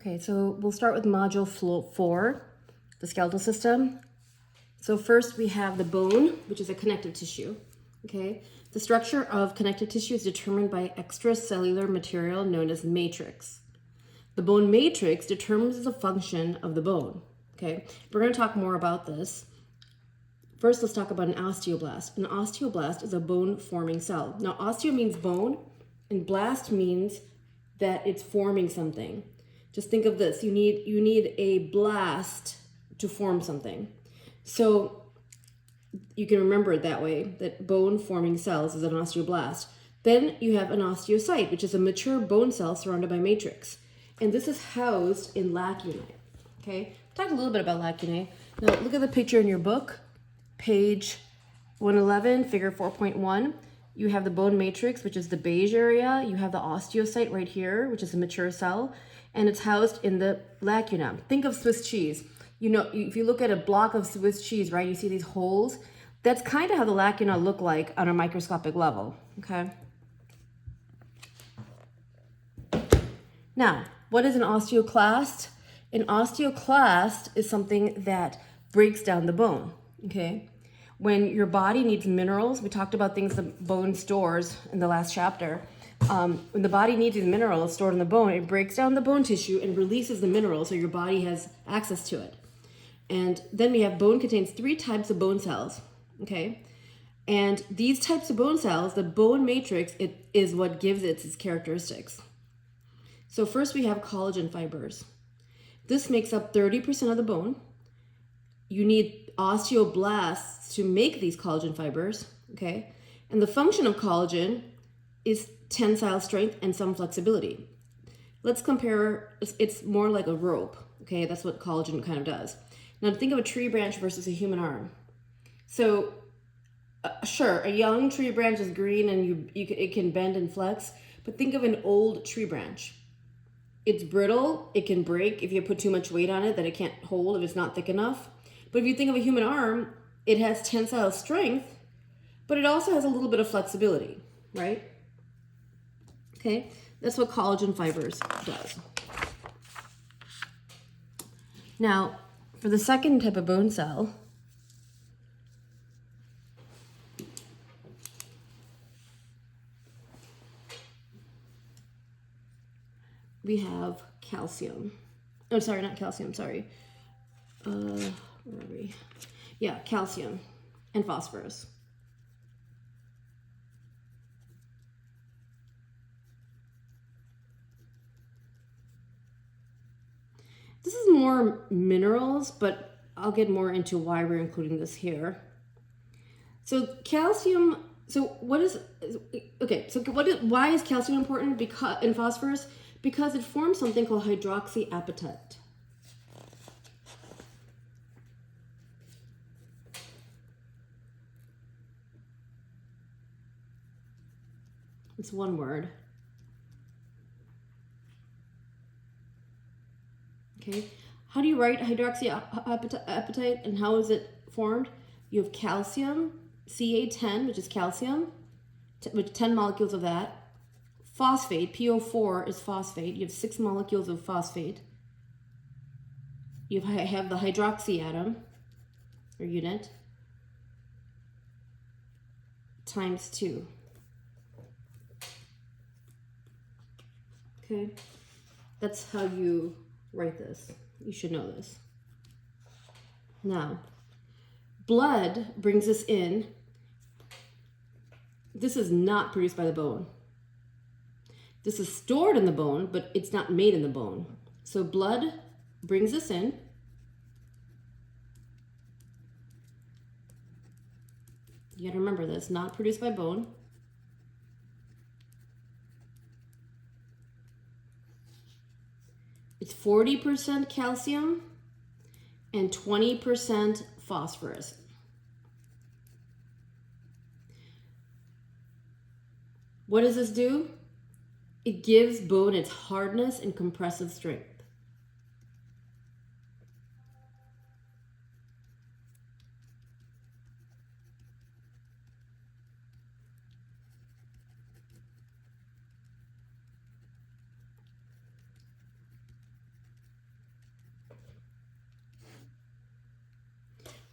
Okay, so we'll start with module 4, the skeletal system. So first we have the bone, which is a connective tissue. Okay, the structure of connective tissue is determined by extracellular material known as matrix. The bone matrix determines the function of the bone. Okay, we're going to talk more about this. First, let's talk about an osteoblast. An osteoblast is a bone-forming cell. Now, osteo means bone, and blast means that it's forming something. Just think of this. You need a blast to form something. So you can remember it that way, that bone-forming cells is an osteoblast. Then you have an osteocyte, which is a mature bone cell surrounded by matrix. And this is housed in lacunae. Okay, talk a little bit about lacunae. Now, look at the picture in your book. Page 111, figure 4.1, you have the bone matrix, which is the beige area. You have the osteocyte right here, which is a mature cell, and it's housed in the lacuna. Think of Swiss cheese. You know, if you look at a block of Swiss cheese, right, you see these holes. That's kind of how the lacuna look like on a microscopic level, okay? Now, what is an osteoclast? An osteoclast is something that breaks down the bone, okay? When your body needs minerals, we talked about things the bone stores in the last chapter. When the body needs these minerals stored in the bone, it breaks down the bone tissue and releases the minerals so your body has access to it. And then we have bone contains 3 types of bone cells, okay? And these types of bone cells, the bone matrix, it is what gives it its characteristics. So first we have collagen fibers. This makes up 30% of the bone. You need osteoblasts to make these collagen fibers, okay? And the function of collagen is tensile strength and some flexibility. Let's compare, it's more like a rope, okay? That's what collagen kind of does. Now think of a tree branch versus a human arm. So sure, a young tree branch is green and it can bend and flex, but think of an old tree branch. It's brittle, it can break if you put too much weight on it that it can't hold if it's not thick enough. But if you think of a human arm, it has tensile strength, but it also has a little bit of flexibility, right? Okay, that's what collagen fibers does. Now, for the second type of bone cell, we have calcium. Oh, sorry, not calcium, sorry. Where are we? Yeah, calcium and phosphorus. This is more minerals, but I'll get more into why we're including this here. So calcium, why is calcium important in phosphorus? Because it forms something called hydroxyapatite. It's one word. Okay, how do you write hydroxyapatite and how is it formed? You have calcium, Ca10, which is calcium, with 10 molecules of that. Phosphate, PO4 is phosphate. You have 6 molecules of phosphate. You have the hydroxy atom, or unit, times 2. Okay, that's how you write this. You should know this. Now, blood brings this in. This is not produced by the bone. This is stored in the bone, but it's not made in the bone. So blood brings this in. You gotta remember this, not produced by bone. It's 40% calcium and 20% phosphorus. What does this do? It gives bone its hardness and compressive strength.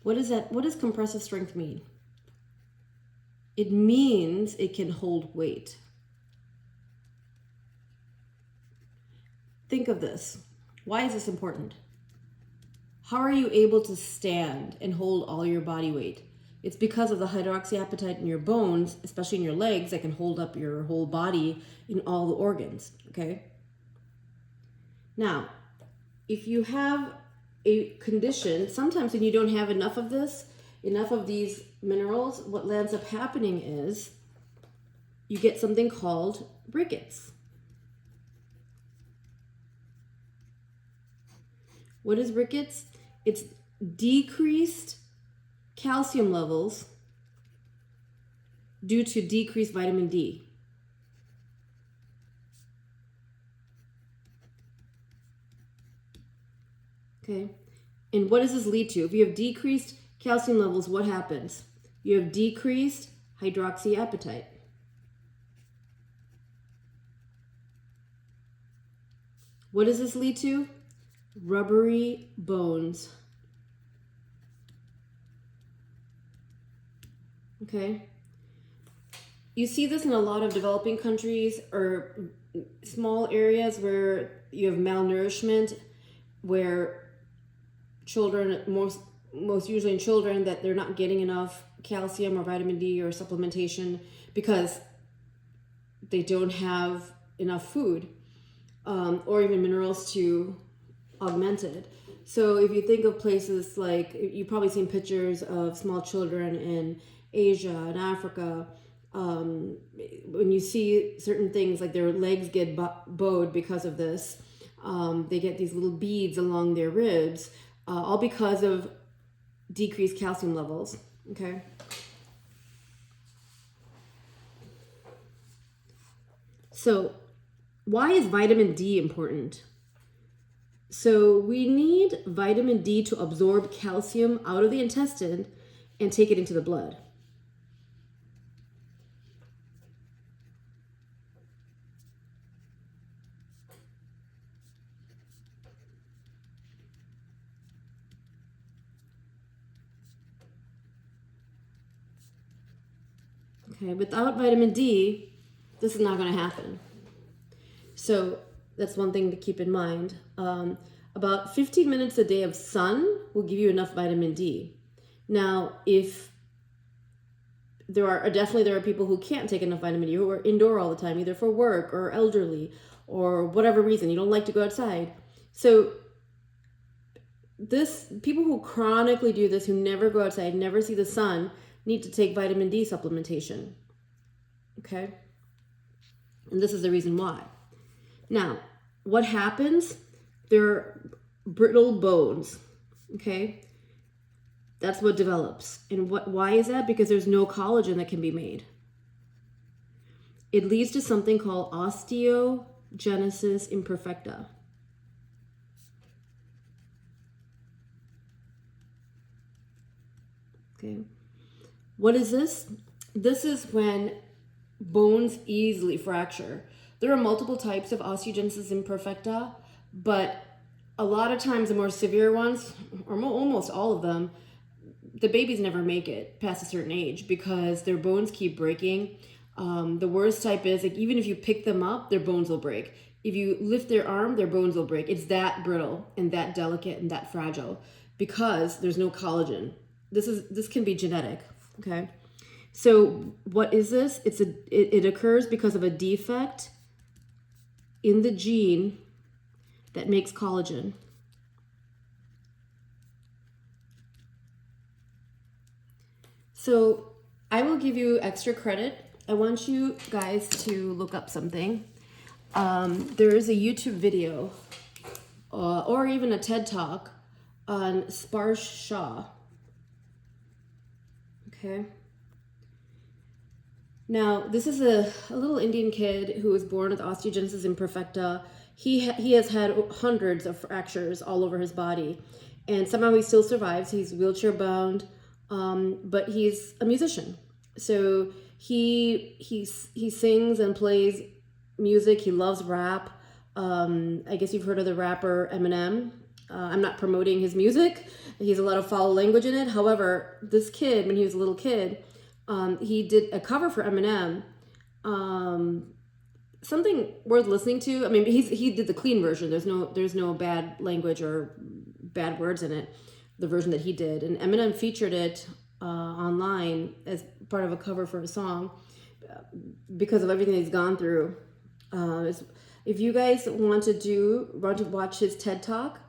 What is that? What does compressive strength mean? It means it can hold weight. Think of this. Why is this important? How are you able to stand and hold all your body weight? It's because of the hydroxyapatite in your bones, especially in your legs, that can hold up your whole body in all the organs, okay? Now, if you have a condition, sometimes when you don't have enough of this, enough of these minerals, what ends up happening is you get something called rickets. What is rickets? It's decreased calcium levels due to decreased vitamin D. Okay, and what does this lead to? If you have decreased calcium levels, what happens? You have decreased hydroxyapatite. What does this lead to? Rubbery bones. Okay, you see this in a lot of developing countries or small areas where you have malnourishment, where children, most usually in children, that they're not getting enough calcium or vitamin D or supplementation because they don't have enough food or even minerals to augment it. So if you think of places like, you've probably seen pictures of small children in Asia and Africa, when you see certain things like their legs get bowed because of this, they get these little beads along their ribs, all because of decreased calcium levels, okay? So why is vitamin D important? So we need vitamin D to absorb calcium out of the intestine and take it into the blood. Okay, without vitamin D, this is not going to happen. So that's one thing to keep in mind. About 15 minutes a day of sun will give you enough vitamin D. Now, if there are people who can't take enough vitamin D, who are indoor all the time, either for work or elderly or whatever reason, you don't like to go outside. So people who chronically do this, who never go outside, never see the sun, need to take vitamin D supplementation. Okay? And this is the reason why. Now, what happens? They're brittle bones. Okay? That's what develops. And why is that? Because there's no collagen that can be made. It leads to something called osteogenesis imperfecta. Okay. What is this? This is when bones easily fracture. There are multiple types of osteogenesis imperfecta, but a lot of times the more severe ones, or almost all of them, the babies never make it past a certain age because their bones keep breaking. The worst type is, like, even if you pick them up, their bones will break. If you lift their arm, their bones will break. It's that brittle and that delicate and that fragile because there's no collagen. This can be genetic, okay? So what is this? It occurs because of a defect in the gene that makes collagen. So I will give you extra credit. I want you guys to look up something. There is a YouTube video or even a TED Talk on Sparsh Shah. Okay. Now, this is a little Indian kid who was born with osteogenesis imperfecta. He has had hundreds of fractures all over his body, and somehow he still survives. He's wheelchair bound, but he's a musician. So he sings and plays music. He loves rap. I guess you've heard of the rapper Eminem. I'm not promoting his music. He's a lot of foul language in it. However, this kid, when he was a little kid, he did a cover for Eminem. Something worth listening to. I mean, he did the clean version. There's no bad language or bad words in it. The version that he did, and Eminem featured it online as part of a cover for a song because of everything he's gone through. If you guys want to watch his TED Talk,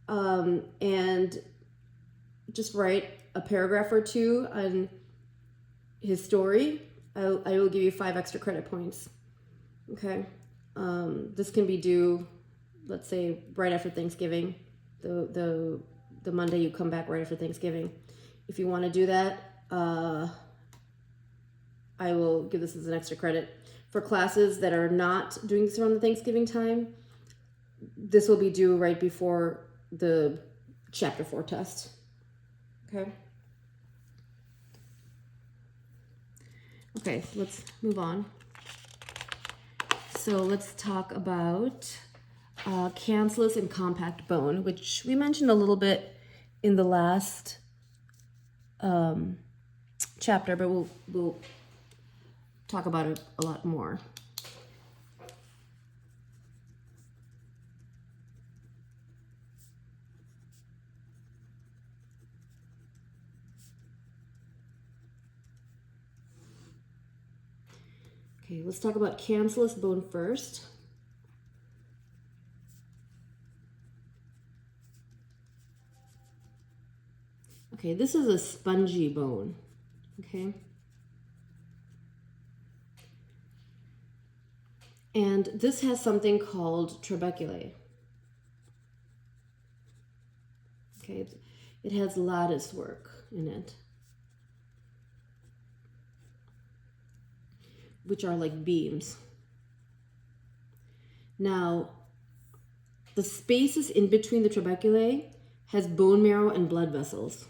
and just write a paragraph or two on his story, I will give you 5 extra credit points. Okay, this can be due, let's say, right after Thanksgiving, the Monday you come back right after Thanksgiving. If you want to do that, I will give this as an extra credit. For classes that are not doing this around the Thanksgiving time, this will be due right before the chapter 4 test. Okay. Okay, let's move on. So let's talk about cancellous and compact bone, which we mentioned a little bit in the last chapter, but we'll talk about it a lot more. Okay, let's talk about cancellous bone first. Okay, this is a spongy bone, okay? And this has something called trabeculae. Okay, it has lattice work in it, which are like beams. Now, the spaces in between the trabeculae has bone marrow and blood vessels.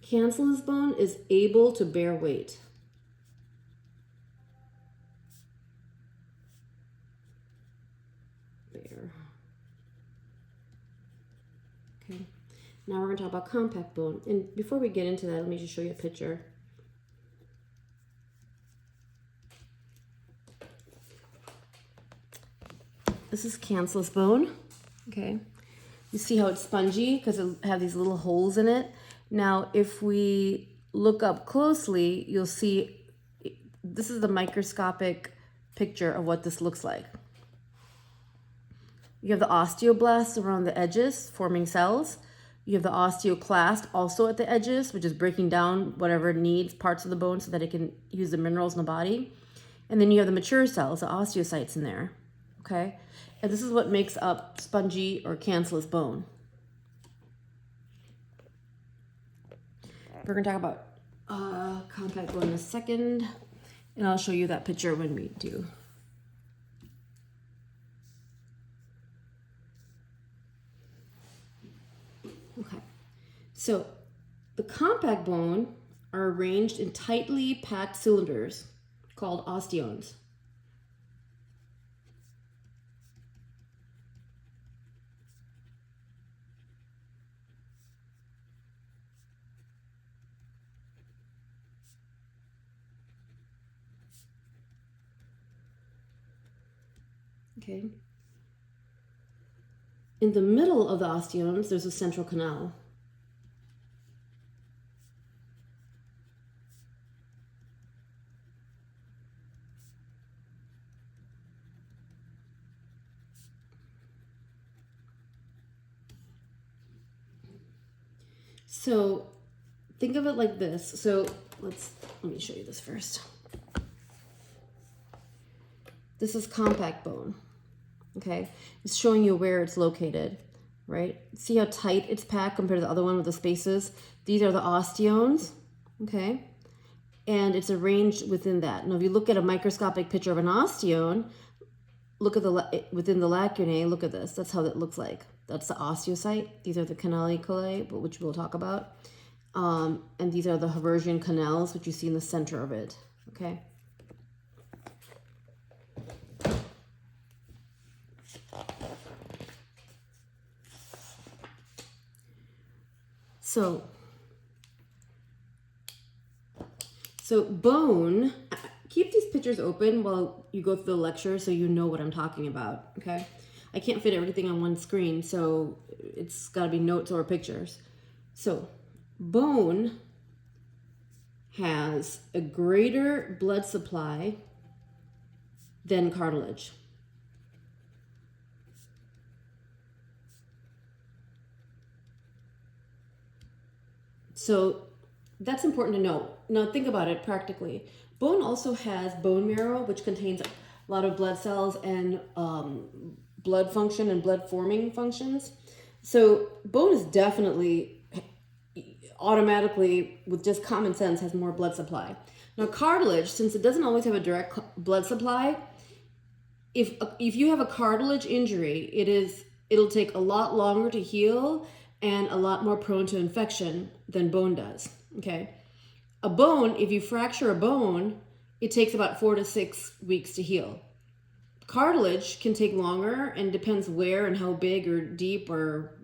Cancellous bone is able to bear weight. Bear. Okay. Now we're going to talk about compact bone. And before we get into that, let me just show you a picture. This is cancellous bone. Okay. You see how it's spongy because it has these little holes in it. Now, if we look up closely, you'll see this is the microscopic picture of what this looks like. You have the osteoblasts around the edges forming cells. You have the osteoclast also at the edges, which is breaking down whatever it needs, parts of the bone so that it can use the minerals in the body. And then you have the mature cells, the osteocytes in there, okay? And this is what makes up spongy or cancellous bone. We're going to talk about compact bone in a second, and I'll show you that picture when we do. Okay, so the compact bone are arranged in tightly packed cylinders called osteons. Okay. In the middle of the osteons, there's a central canal. So think of it like this. So let me show you this first. This is compact bone, okay? It's showing you where it's located, right? See how tight it's packed compared to the other one with the spaces? These are the osteons, okay? and it's arranged within that. Now, if you look at a microscopic picture of an osteone, look at within the lacunae, look at this. That's how it looks like. That's the osteocyte. These are the canaliculi, which we'll talk about. And these are the Haversian canals, which you see in the center of it, okay? So bone, keep these pictures open while you go through the lecture so you know what I'm talking about, okay? I can't fit everything on one screen, so it's got to be notes or pictures. So bone has a greater blood supply than cartilage. So that's important to know. Now think about it practically. Bone also has bone marrow, which contains a lot of blood cells and blood function and blood forming functions. So bone is definitely automatically, with just common sense, has more blood supply. Now cartilage, since it doesn't always have a direct blood supply, if you have a cartilage injury, it'll take a lot longer to heal and a lot more prone to infection than bone does, okay? A bone, if you fracture a bone, it takes about 4 to 6 weeks to heal. Cartilage can take longer and depends where and how big or deep or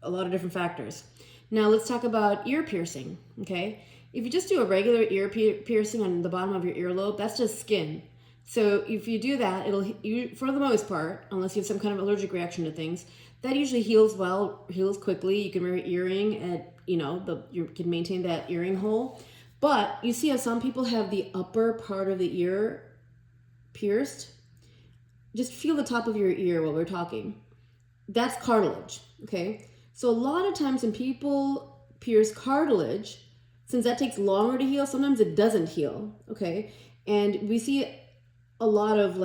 a lot of different factors. Now let's talk about ear piercing, okay? If you just do a regular ear piercing on the bottom of your earlobe, that's just skin. So if you do that, for the most part, unless you have some kind of allergic reaction to things, that usually heals well, heals quickly. You can wear an earring at, you can maintain that earring hole. But you see how some people have the upper part of the ear pierced? Just feel the top of your ear while we're talking. That's cartilage, okay? So a lot of times when people pierce cartilage, since that takes longer to heal, sometimes it doesn't heal, okay? And we see a lot of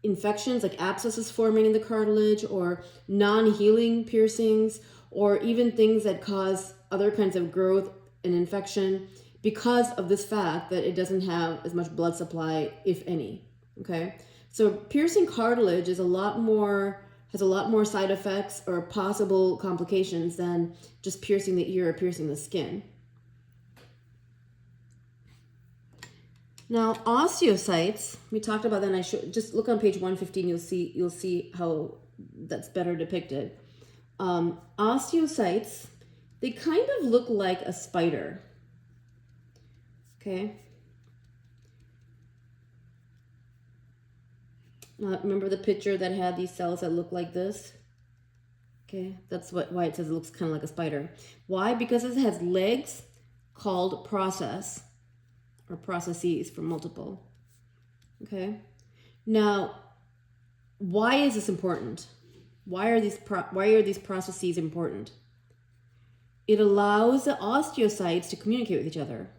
infections, like abscesses forming in the cartilage, or non-healing piercings, or even things that cause other kinds of growth and infection because of this fact that it doesn't have as much blood supply, if any, okay? So piercing cartilage has a lot more side effects or possible complications than just piercing the ear or piercing the skin. Now, osteocytes, we talked about that, and I should just look on page 115, you'll see how that's better depicted. Osteocytes, they kind of look like a spider, okay? Remember the picture that had these cells that look like this? Okay, that's why it says it looks kind of like a spider. Why? Because it has legs called process, or processes for multiple. Okay, now why is this important? Why are these processes important? It allows the osteocytes to communicate with each other.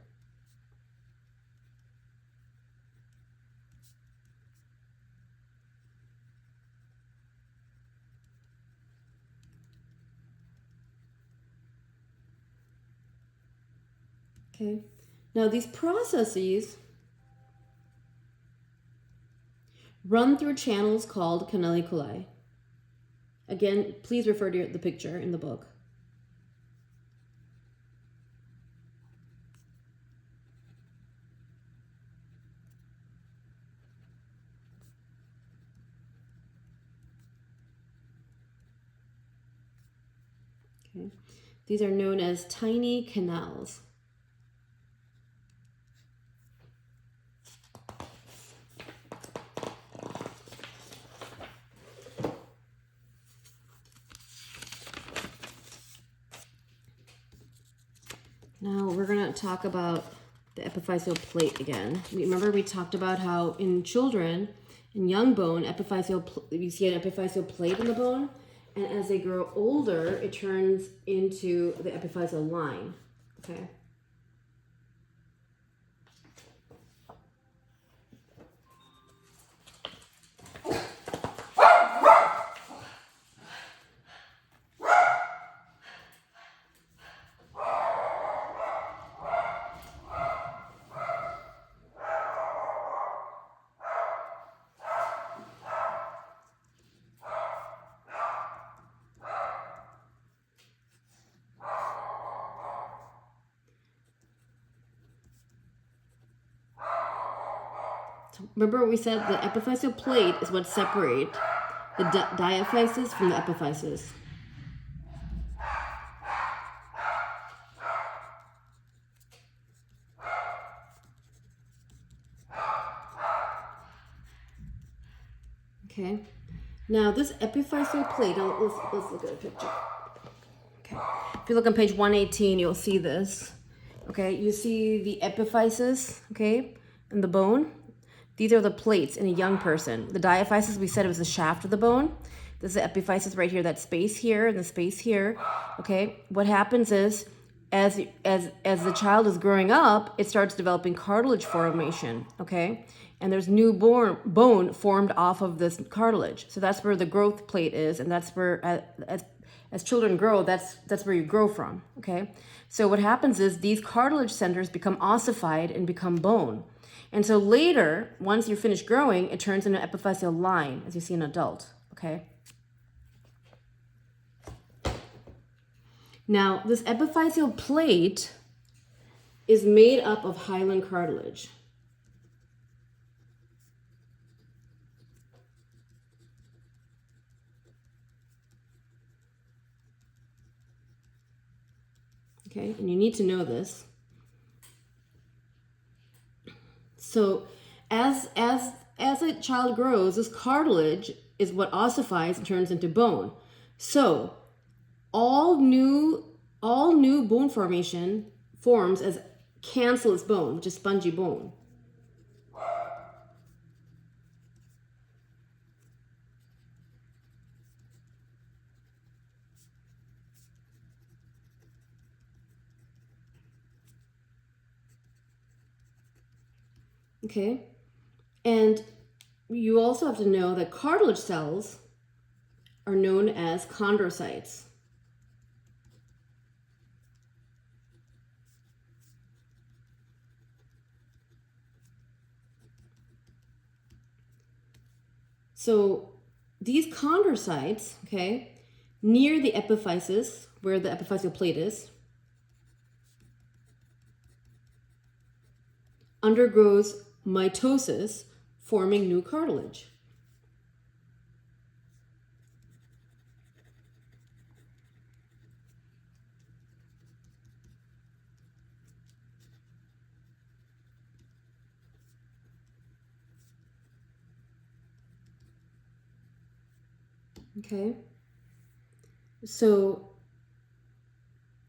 Okay, now these processes run through channels called canaliculi. Again, please refer to the picture in the book. Okay, these are known as tiny canals. Now we're going to talk about the epiphyseal plate again. Remember we talked about how in children, in young bone, you see an epiphyseal plate in the bone, and as they grow older, it turns into the epiphyseal line, okay? lost. Remember what we said? The epiphyseal plate is what separates the diaphysis from the epiphysis. Okay. Now this epiphyseal plate, let's look at a picture. Okay. If you look on page 118, you'll see this. Okay, you see the epiphysis, okay, in the bone. These are the plates in a young person. The diaphysis, we said it was the shaft of the bone. This is the epiphysis right here, that space here and the space here. Okay, what happens is as the child is growing up, it starts developing cartilage formation, okay? And there's new bone formed off of this cartilage. So that's where the growth plate is, and that's where as children grow, that's where you grow from, okay? So what happens is these cartilage centers become ossified and become bone. And so later, once you're finished growing, it turns into an epiphyseal line, as you see in an adult, okay? Now, this epiphyseal plate is made up of hyaline cartilage. Okay, and you need to know this. So as a child grows, this cartilage is what ossifies and turns into bone. So all new bone formation forms as cancellous bone, which is spongy bone. Okay, and you also have to know that cartilage cells are known as chondrocytes. So these chondrocytes, okay, near the epiphysis, where the epiphyseal plate is, undergoes mitosis, forming new cartilage. Okay, so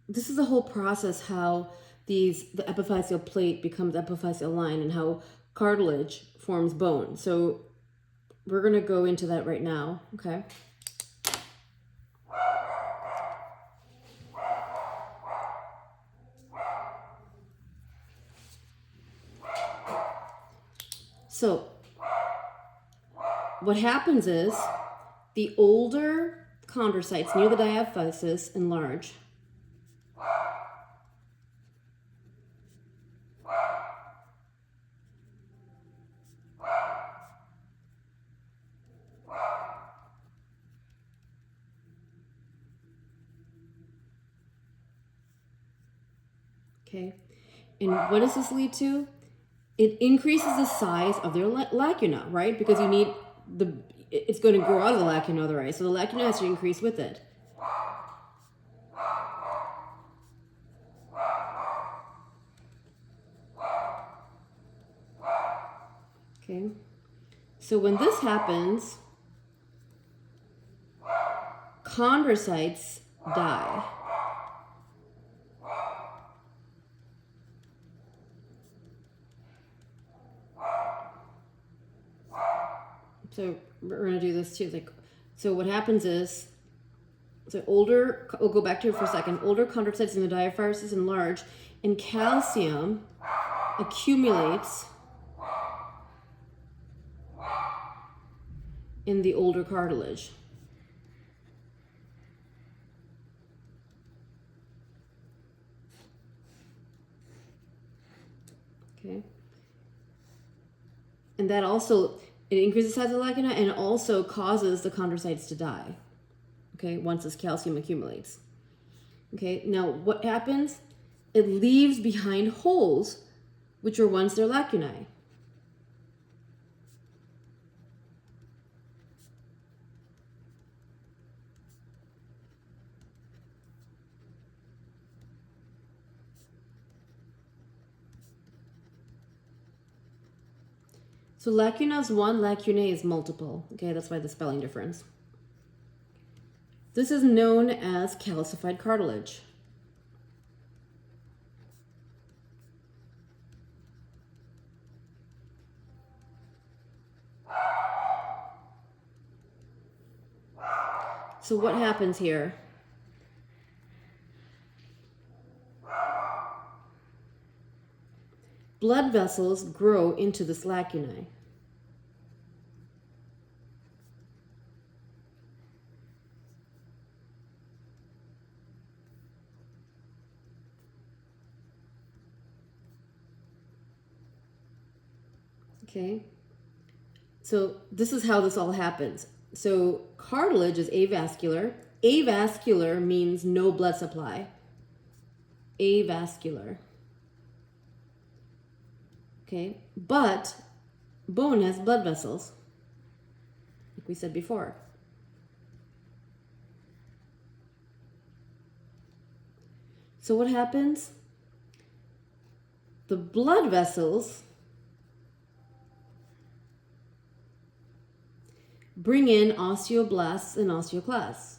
this is the whole process how the epiphyseal plate becomes epiphyseal line and how cartilage forms bone. So we're going to go into that right now, okay? So what happens is the older chondrocytes near the diaphysis enlarge. Okay, and what does this lead to? It increases the size of their lacuna, right? Because you need it's going to grow out of the lacuna otherwise, so the lacuna has to increase with it. Okay, so when this happens, chondrocytes die. So we're going to do this too. So what happens is, we'll go back to it for a second. Older chondrocytes in the diaphysis enlarge, and calcium accumulates in the older cartilage. Okay. And that also, it increases the size of the lacuna and also causes the chondrocytes to die, okay, once this calcium accumulates. Okay, now what happens? It leaves behind holes, which were once their lacunae. So lacuna is one, lacunae is multiple. Okay, that's why the spelling difference. This is known as calcified cartilage. So what happens here? Blood vessels grow into this lacunae. Okay, so this is how this all happens. So cartilage is avascular. Avascular means no blood supply. Avascular. Okay, but bone has blood vessels, like we said before. So what happens? The blood vessels bring in osteoblasts and osteoclasts.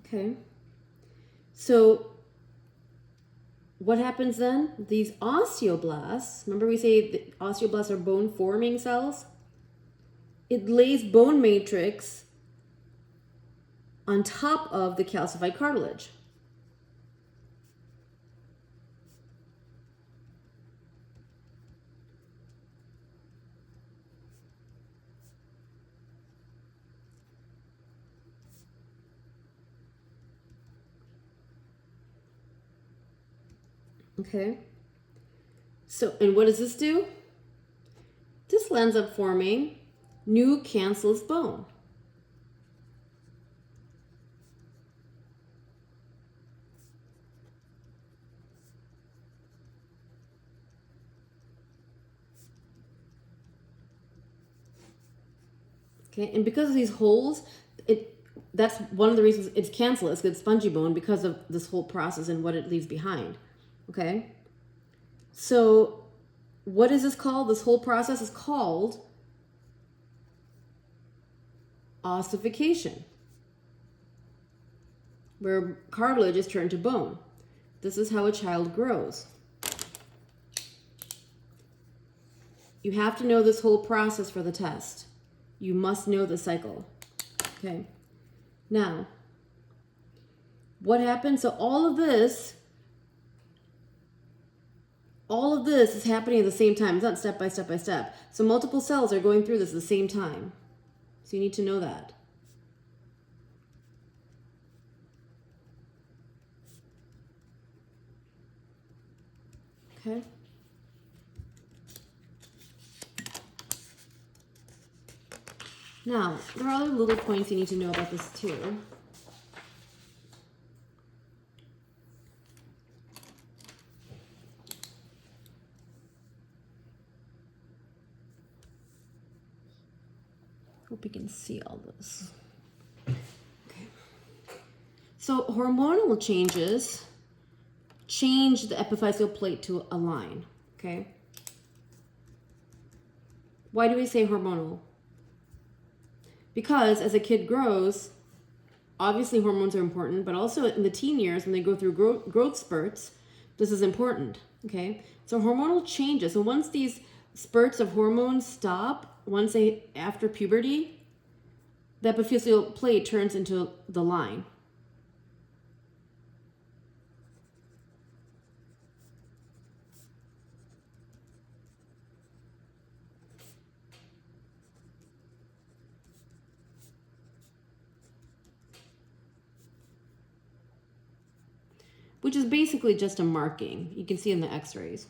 Okay, so what happens then? These osteoblasts, remember we say the osteoblasts are bone forming cells? It lays bone matrix on top of the calcified cartilage. Okay, so, and what does this do? This ends up forming new cancellous bone. Okay, and because of these holes, that's one of the reasons it's cancellous, it's spongy bone, because of this whole process and what it leaves behind. Okay, so what is this called? This whole process is called ossification, where cartilage is turned to bone. This is how a child grows. You have to know this whole process for the test. You must know the cycle. Okay, now what happens? So all of this is happening at the same time. It's not step by step by step. So multiple cells are going through this at the same time. So you need to know that. Okay. Now, there are other little points you need to know about this too. Hope you can see all this. Okay. So hormonal changes change the epiphyseal plate to a line. Okay. Why do we say hormonal? Because as a kid grows, obviously hormones are important, but also in the teen years when they go through growth spurts, this is important. Okay. So hormonal changes. So once these spurts of hormones stop, once they after puberty, the epiphyseal plate turns into the line. Which is basically just a marking. You can see in the x-rays.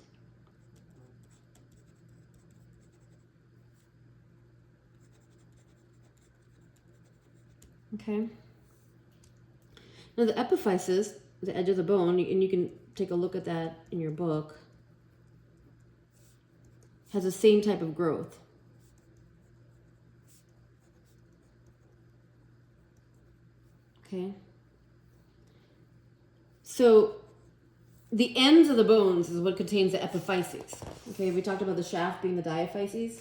Okay. Now the epiphysis, the edge of the bone, and you can take a look at that in your book, has the same type of growth. Okay. So the ends of the bones is what contains the epiphyses. Okay, we talked about the shaft being the diaphyses.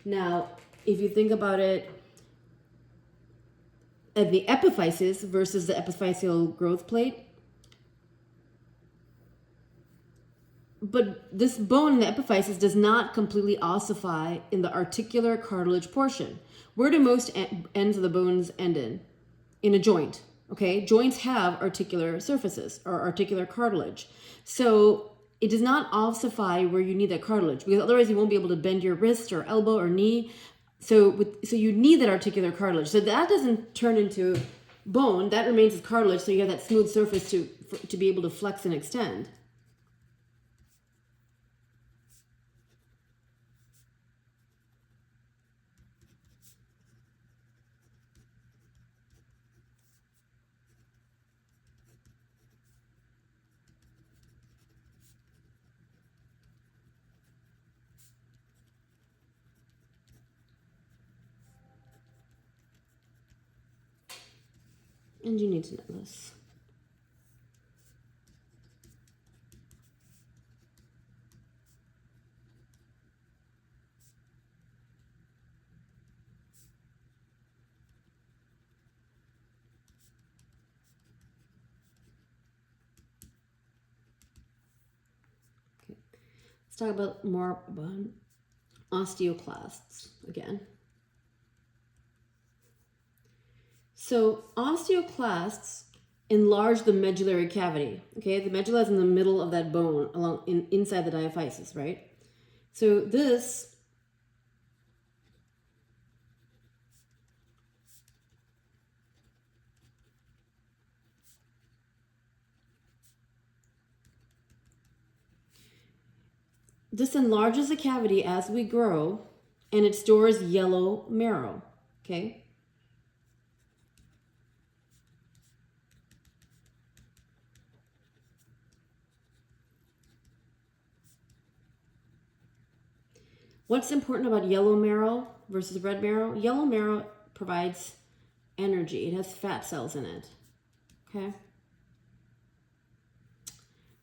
Now, if you think about it, at the epiphysis versus the epiphyseal growth plate, but this bone in the epiphysis does not completely ossify in the articular cartilage portion. Where do most ends of the bones end in? In a joint. Okay, joints have articular surfaces or articular cartilage. So it does not ossify where you need that cartilage, because otherwise you won't be able to bend your wrist or elbow or knee. So you need that articular cartilage. So that doesn't turn into bone. That remains as cartilage. So you have that smooth surface to be able to flex and extend. And you need to know this. Okay. Let's talk about more about osteoclasts again. So osteoclasts enlarge the medullary cavity. Okay, the medulla is in the middle of that bone, inside the diaphysis, right? So this enlarges the cavity as we grow, and it stores yellow marrow. Okay. What's important about yellow marrow versus red marrow? Yellow marrow provides energy. It has fat cells in it. Okay.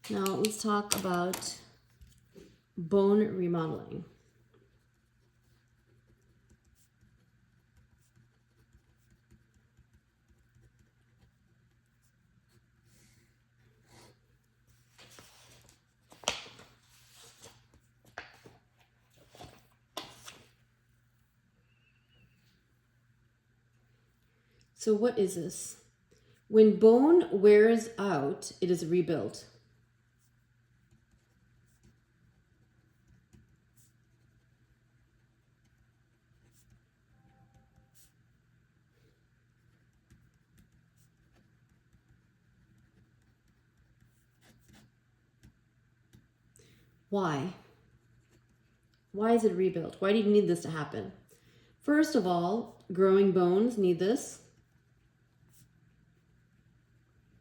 Now let's talk about bone remodeling. So what is this? When bone wears out, it is rebuilt. Why? Why is it rebuilt? Why do you need this to happen? First of all, growing bones need this,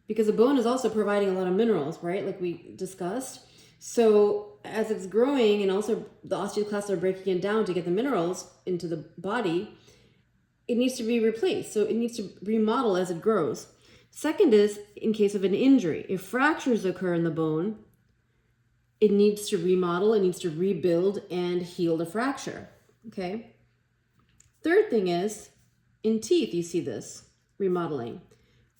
because a bone is also providing a lot of minerals, right? Like we discussed. So as it's growing, and also the osteoclasts are breaking it down to get the minerals into the body, it needs to be replaced. So it needs to remodel as it grows. Second is, in case of an injury, if fractures occur in the bone, it needs to remodel, it needs to rebuild and heal the fracture. Okay. Third thing is, in teeth, you see this remodeling.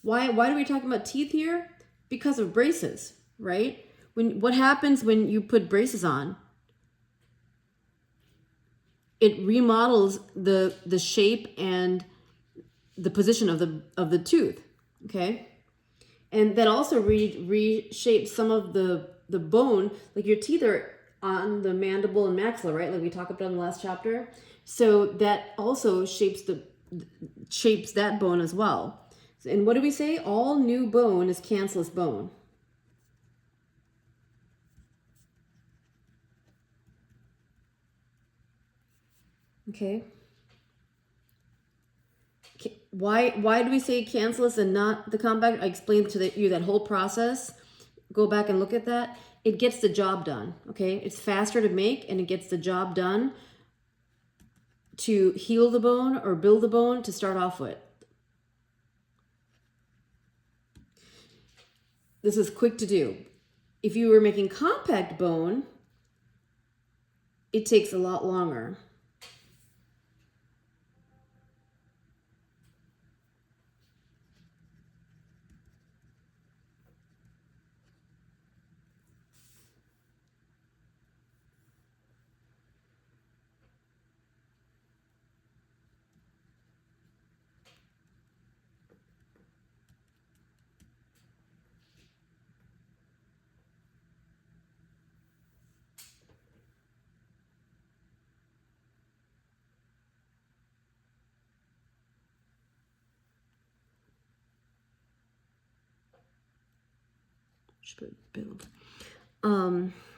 Why do we talk about teeth here? Because of braces, right? What happens when you put braces on? It remodels the shape and the position of the tooth, okay? And that also reshapes some of the bone. Like your teeth are on the mandible and maxilla, right? Like we talked about in the last chapter. So that also shapes that bone as well. And what do we say? All new bone is cancellous bone. Okay. Why do we say cancellous and not the compact? I explained to you that whole process. Go back and look at that. It gets the job done. Okay. It's faster to make, and it gets the job done to heal the bone or build the bone to start off with. this is quick to do. If you were making compact bone, it takes a lot longer.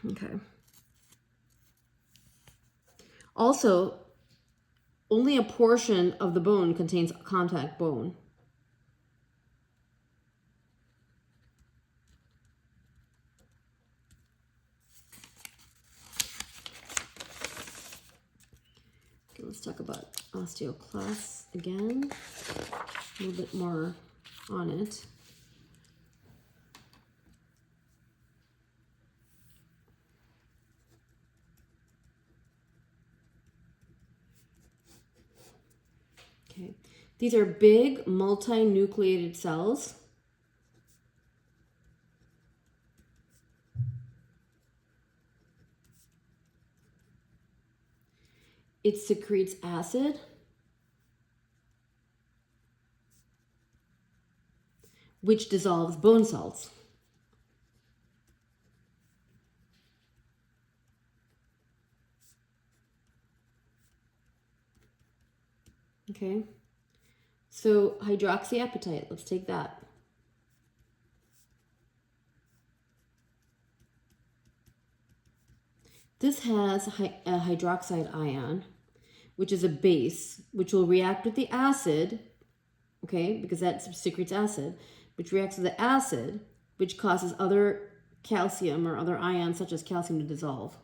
Okay. Also, only a portion of the bone contains contact bone. Okay, let's talk about osteoclasts again. A little bit more on it. Okay, these are big multinucleated cells. It secretes acid, which dissolves bone salts. Okay, so hydroxyapatite, let's take that. This has a hydroxide ion, which is a base, which will react with the acid, okay, because that secretes acid, which reacts with the acid, which causes other calcium or other ions such as calcium to dissolve.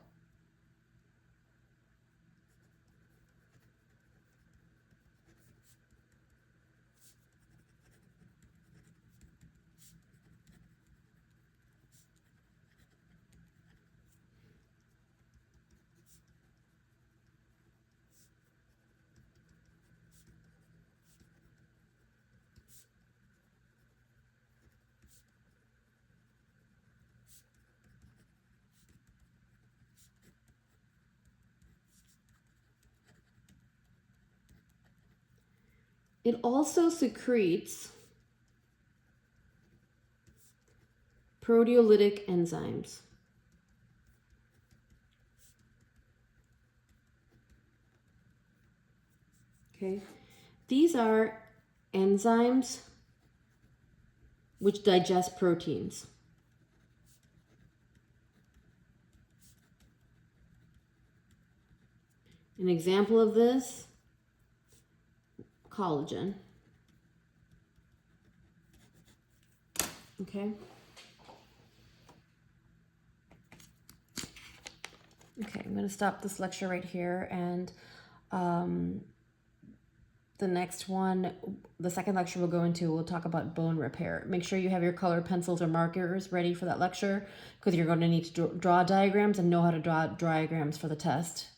It also secretes proteolytic enzymes. Okay, these are enzymes which digest proteins. An example of this, collagen. Okay. Okay, I'm going to stop this lecture right here, and the next one, the second lecture we'll talk about bone repair. Make sure you have your colored pencils or markers ready for that lecture, because you're going to need to draw diagrams and know how to draw diagrams for the test.